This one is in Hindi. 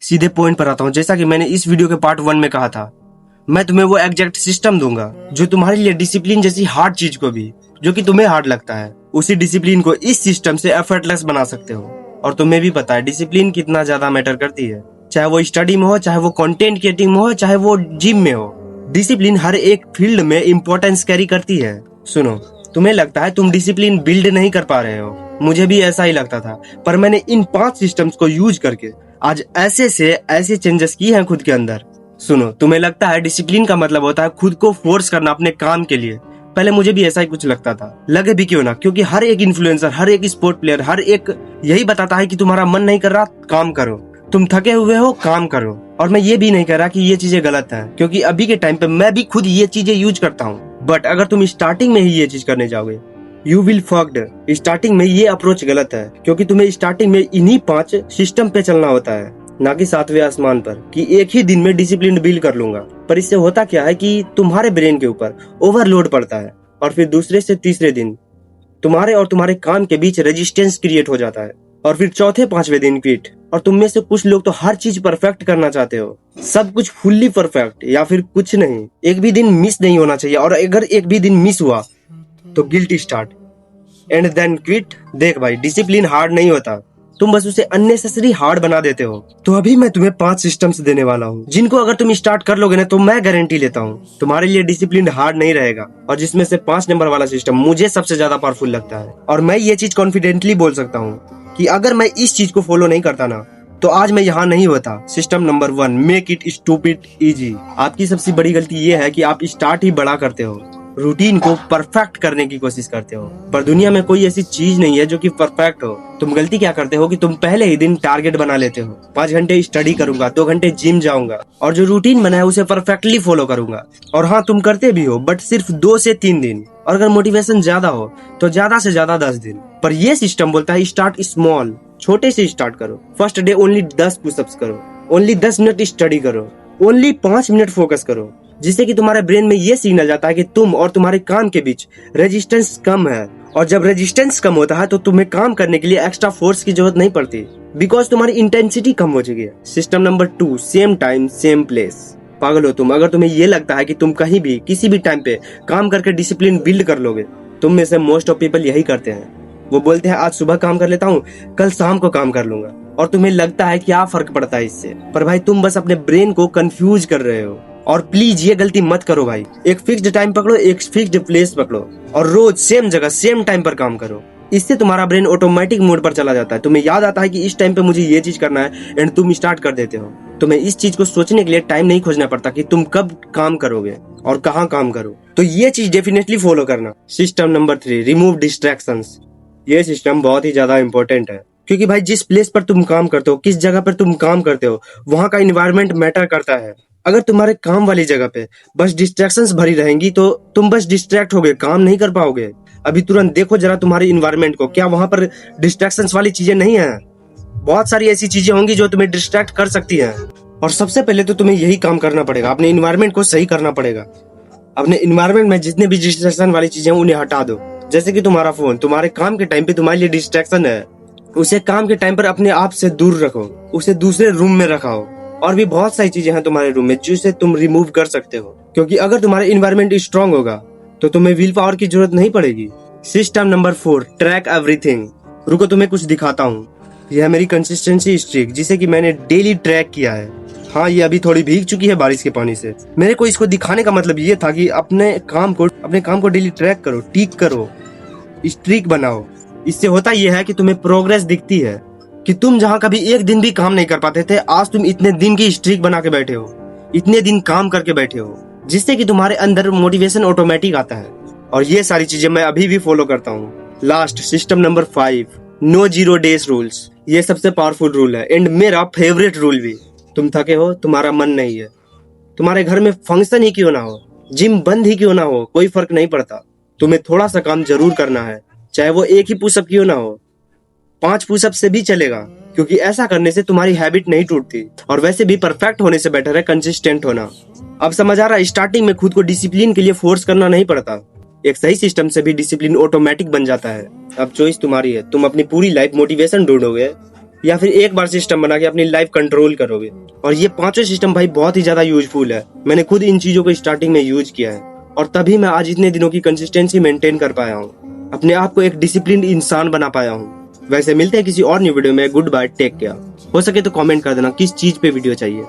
सीधे पॉइंट पर आता हूँ। जैसा कि मैंने इस वीडियो के पार्ट 1 में कहा था, मैं तुम्हें वो एग्जैक्ट सिस्टम दूंगा जो तुम्हारे लिए डिसिप्लिन जैसी हार्ड चीज को भी, जो कि तुम्हें हार्ड लगता है, उसी डिसिप्लिन को इस सिस्टम से एफर्टलेस बना सकते हो। और तुम्हें भी पता है डिसिप्लिन कितना ज्यादा मैटर करती है, चाहे वो स्टडी में हो, चाहे वो कंटेंट क्रिएटिंग में हो, चाहे वो जिम में हो। डिसिप्लिन हर एक फील्ड में इंपॉर्टेंस कैरी करती है। सुनो, तुम्हें लगता है तुम डिसिप्लिन बिल्ड नहीं कर पा रहे हो, मुझे भी ऐसा ही लगता था, पर मैंने इन 5 सिस्टम्स को यूज करके आज ऐसे से ऐसे चेंजेस किए हैं खुद के अंदर। सुनो, तुम्हें लगता है डिसिप्लिन का मतलब होता है खुद को फोर्स करना अपने काम के लिए। पहले मुझे भी ऐसा ही कुछ लगता था, लगे भी क्यों ना, क्योंकि हर एक इन्फ्लुएंसर, हर एक स्पोर्ट प्लेयर, हर एक यही बताता है कि तुम्हारा मन नहीं कर रहा, काम करो, तुम थके हुए हो, काम करो। और मैं ये भी नहीं कह रहा कि ये चीजें गलत है, क्योंकि अभी के टाइम पे मैं भी खुद ये चीजें यूज करता हूँ। बट अगर तुम स्टार्टिंग में ही ये चीज करने जाओगे, यू विल फक्ड। स्टार्टिंग में ये अप्रोच गलत है, क्योंकि तुम्हें स्टार्टिंग में इन्हीं 5 सिस्टम पे चलना होता है, ना कि 7वें आसमान पर कि एक ही दिन में डिसिप्लिन बिल्ड कर लूंगा। पर इससे होता क्या है कि तुम्हारे ब्रेन के ऊपर ओवरलोड पड़ता है, और फिर दूसरे से तीसरे दिन तुम्हारे और तुम्हारे काम के बीच रेजिस्टेंस क्रिएट हो जाता है, और फिर चौथे 5वें दिन क्विट। और तुम में से कुछ लोग तो हर चीज परफेक्ट करना चाहते हो, सब कुछ फुल्ली परफेक्ट, या फिर कुछ नहीं, एक भी दिन मिस नहीं होना चाहिए। और अगर एक भी दिन मिस हुआ तो guilty start and then quit. देख भाई, डिसिप्लिन हार्ड नहीं होता, तुम बस उसे अननेसेसरी हार्ड बना देते हो। तो अभी मैं तुम्हें 5 सिस्टम्स देने वाला हूँ, जिनको अगर तुम स्टार्ट कर लोगे ना, तो मैं गारंटी लेता हूँ तुम्हारे लिए डिसिप्लिन हार्ड नहीं रहेगा। और जिसमें से 5 नंबर वाला सिस्टम मुझे सबसे ज्यादा पावरफुल लगता है, और मैं ये चीज कॉन्फिडेंटली बोल सकता हूँ कि अगर मैं इस चीज को फॉलो नहीं करता ना, तो आज मैं यहाँ नहीं होता। System number 1, make it stupid easy. आपकी सबसे बड़ी गलती ये है कि आप स्टार्ट ही बड़ा करते हो, रूटीन को परफेक्ट करने की कोशिश करते हो, पर दुनिया में कोई ऐसी चीज नहीं है जो कि परफेक्ट हो। तुम गलती क्या करते हो कि तुम पहले ही दिन टारगेट बना लेते हो, 5 घंटे स्टडी करूंगा, 2 घंटे जिम जाऊंगा, और जो रूटीन बना है उसे परफेक्टली फॉलो करूंगा। और हाँ, तुम करते भी हो, बट सिर्फ 2 से 3 दिन, और अगर मोटिवेशन ज्यादा हो तो ज्यादा से ज्यादा 10 दिन। पर ये सिस्टम बोलता है स्टार्ट स्मॉल, छोटे से स्टार्ट करो। फर्स्ट डे ओनली 10 पुशअप्स करो, ओनली 10 मिनट स्टडी करो, ओनली 5 मिनट फोकस करो, जिससे कि तुम्हारे ब्रेन में ये सिग्नल जाता है कि तुम और तुम्हारे काम के बीच रेजिस्टेंस कम है। और जब रेजिस्टेंस कम होता है तो तुम्हें काम करने के लिए एक्स्ट्रा फोर्स की जरूरत नहीं पड़ती, बिकॉज तुम्हारी इंटेंसिटी कम हो चुकी है। System number 2, same time same place. पागल हो तुम अगर तुम्हें ये लगता है कि तुम कहीं भी किसी भी टाइम पे काम करके डिसिप्लिन बिल्ड कर लोगे। तुम में से मोस्ट ऑफ पीपल यही करते हैं, वो बोलते हैं आज सुबह काम कर लेता हूँ, कल शाम को काम कर लूंगा, और तुम्हें लगता है क्या फर्क पड़ता है इससे। पर भाई, तुम बस अपने ब्रेन को कंफ्यूज कर रहे हो। और प्लीज ये गलती मत करो भाई, एक फिक्स्ड टाइम पकड़ो, एक फिक्स्ड प्लेस पकड़ो, और रोज सेम जगह सेम टाइम पर काम करो। इससे तुम्हारा ब्रेन ऑटोमेटिक मोड पर चला जाता है, तुम्हें याद आता है कि इस टाइम पे मुझे ये चीज करना है, एंड तुम स्टार्ट कर देते हो। तुम्हें इस चीज को सोचने के लिए टाइम नहीं खोजना पड़ता कि तुम कब काम करोगे और कहाँ काम करो। तो ये चीज डेफिनेटली फॉलो करना। System number 3, remove distractions. ये सिस्टम बहुत ही ज्यादा इंपॉर्टेंट है, क्योंकि भाई जिस प्लेस पर तुम काम करते हो, किस जगह पर तुम काम करते हो, वहाँ का इन्वायरमेंट मैटर करता है। अगर तुम्हारे काम वाली जगह पे बस डिस्ट्रैक्शंस भरी रहेंगी तो तुम बस डिस्ट्रैक्ट होगे, काम नहीं कर पाओगे। अभी तुरंत देखो जरा तुम्हारे इन्वायरमेंट को, क्या वहां पर डिस्ट्रैक्शंस वाली चीजें नहीं है? बहुत सारी ऐसी चीजें होंगी जो तुम्हें डिस्ट्रैक्ट कर सकती हैं। और सबसे पहले तो तुम्हें यही काम करना पड़ेगा, अपने इन्वायरमेंट को सही करना पड़ेगा। अपने इन्वायरमेंट में जितने भी डिस्ट्रैक्शन वाली चीजें उन्हें हटा दो। जैसे कि तुम्हारा फोन तुम्हारे काम के टाइम पे तुम्हारे लिए डिस्ट्रैक्शन है, उसे काम के टाइम पर अपने आप से दूर रखो, उसे दूसरे रूम में रखाओ। और भी बहुत सारी चीजें हैं तुम्हारे रूम में जिसे तुम रिमूव कर सकते हो, क्योंकि अगर तुम्हारा इन्वायरमेंट स्ट्रांग होगा तो तुम्हें विल पावर की जरूरत नहीं पड़ेगी। System number 4, track everything. रुको, तुम्हें कुछ दिखाता हूँ। यह है मेरी कंसिस्टेंसी स्ट्रीक, जिसे कि मैंने डेली ट्रैक किया है। हाँ, ये अभी थोड़ी भीग चुकी है बारिश के पानी से। मेरे को इसको दिखाने का मतलब ये था कि अपने काम को डेली ट्रैक करो, टिक करो, स्ट्रीक बनाओ। इससे होता यह है कि तुम्हें प्रोग्रेस दिखती है कि तुम जहाँ कभी एक दिन भी काम नहीं कर पाते थे, आज तुम इतने दिन की स्ट्रीक बना के बैठे हो, इतने दिन काम करके बैठे हो, जिससे कि तुम्हारे अंदर मोटिवेशन ऑटोमेटिक आता है। और ये सारी चीजें मैं अभी भी फॉलो करता हूँ। Last, system number 5, no 0 days rules. ये सबसे पावरफुल रूल है, एंड मेरा फेवरेट रूल भी। तुम थके हो, तुम्हारा मन नहीं है, तुम्हारे घर में फंक्शन ही क्यों ना हो, जिम बंद ही क्यों ना हो, कोई फर्क नहीं पड़ता, तुम्हें थोड़ा सा काम जरूर करना है, चाहे वो एक ही पुशअप क्यों ना हो, 5 पुशअप से भी चलेगा, क्योंकि ऐसा करने से तुम्हारी हैबिट नहीं टूटती। और वैसे भी परफेक्ट होने से बेटर है कंसिस्टेंट होना। अब समझ आ रहा है, स्टार्टिंग में खुद को डिसिप्लिन के लिए फोर्स करना नहीं पड़ता, एक सही सिस्टम से भी डिसिप्लिन ऑटोमेटिक बन जाता है। अब चॉइस तुम्हारी है, तुम अपनी पूरी लाइफ मोटिवेशन ढूंढोगे या फिर एक बार सिस्टम बना के अपनी लाइफ कंट्रोल करोगे। और ये पांचों सिस्टम भाई बहुत ही ज्यादा यूजफुल है। मैंने खुद इन चीजों को स्टार्टिंग में यूज किया है और तभी मैं आज इतने दिनों की कंसिस्टेंसी मेंटेन कर पाया हूँ, अपने आप को एक डिसिप्लिन इंसान बना पाया हूँ। वैसे मिलते हैं किसी और न्यू वीडियो में। Goodbye, take care. हो सके तो कमेंट कर देना किस चीज पे वीडियो चाहिए।